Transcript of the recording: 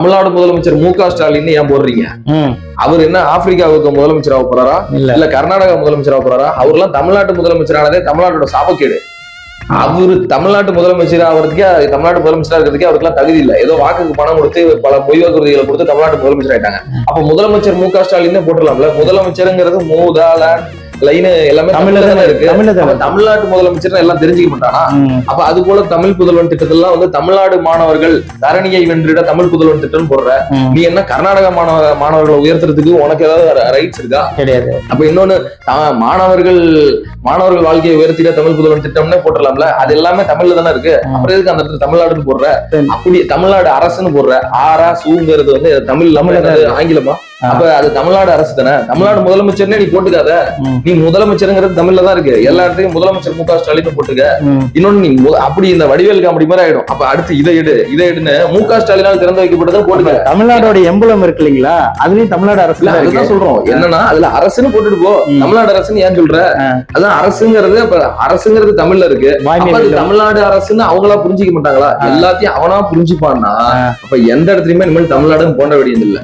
தமிழ்நாடு முதலமைச்சர் மு.க.ஸ்டாலின் ஏன் போடுறீங்க? அவர் என்ன ஆப்பிரிக்காவுக்கு முதலமைச்சராக போறாரா இல்ல கர்நாடகா முதலமைச்சராக போறாரா? அவர்லாம் தமிழ்நாட்டு முதலமைச்சரானதே தமிழ்நாட்டோட சாபக்கேடு. அவரு தமிழ்நாட்டு முதலமைச்சர் ஆகிறதுக்கே தமிழ்நாட்டு முதலமைச்சரா இருக்கிறதுக்கே அவருக்குலாம் தகுதி இல்லை. ஏதோ வாக்குக்கு பணம் கொடுத்து பல பொய் வாக்குறுதிகளை கொடுத்து தமிழ்நாட்டு முதலமைச்சர் ஆயிட்டாங்க. அப்ப முதலமைச்சர் மு.க.ஸ்டாலின் போட்டுடலாம்ல. முதலமைச்சருங்கிறது லைன் எல்லாமே தமிழ்ல தானே இருக்கு. தமிழ்நாட்டு முதலமைச்சர் எல்லாம் தெரிஞ்சுக்க மாட்டானா? அப்ப அது போல தமிழ் புதல்வன் திட்டத்திலாம் வந்து தமிழ்நாடு மாணவர்கள் தரணியை வென்றிட தமிழ் புதல்வன் திட்டம் போடுற. நீ என்ன கர்நாடக மாணவர்களை உயர்த்துறதுக்கு உனக்கு ஏதாவது ரைட்ஸ் இருக்கா? கிடையாது. அப்ப இன்னொன்னு மாணவர்கள் வாழ்க்கையை உயர்த்திட தமிழ் புதல்வன் திட்டம்னே போட்டுடலாம்ல. அது எல்லாமே தமிழ்ல தானே இருக்கு. அப்புறம் எதுக்கு அந்த இடத்துல தமிழ்நாடுன்னு போடுற? அப்படி தமிழ்நாடு அரசுன்னு போடுற. ஆரா சூங்கிறது வந்து தமிழ் ஆங்கிலமா? அப்ப அது தமிழ்நாடு அரசு தானே. தமிழ்நாடு முதலமைச்சர்னே நீ போட்டுக்காத. நீ முதலமைச்சருங்கிறது தமிழ்ல தான் இருக்கு. எல்லா இடத்துலயும் முதலமைச்சர் மு.க.ஸ்டாலின் போட்டுக்க. இன்னொன்னு நீ அப்படி இந்த வடிவேல் காமெடி மாதிரி ஆயிடும். அப்ப அடுத்து இதை எடுன்னு மு.க.ஸ்டாலினால் திறந்து வைக்கப்பட்டதை போட்டுக்க. தமிழ்நாடோட எம்பளம் இருக்கு இல்லைங்களா? அதுலயும் தமிழ்நாடு அரசு அதுதான் சொல்றோம். என்னன்னா அதுல அரசுன்னு போட்டுட்டு போ. தமிழ்நாடு அரசுன்னு ஏன் சொல்ற? அதான் அரசுங்கிறது. அப்ப அரசுங்கிறது தமிழ்ல இருக்கு. தமிழ்நாடு அரசுன்னு அவங்களா புரிஞ்சிக்க மாட்டாங்களா? எல்லாத்தையும் அவனா புரிஞ்சுப்பான்னா அப்ப எந்த இடத்துலயுமே இனிமேல் தமிழ்நாடுன்னு போட வேண்டியது இல்லை.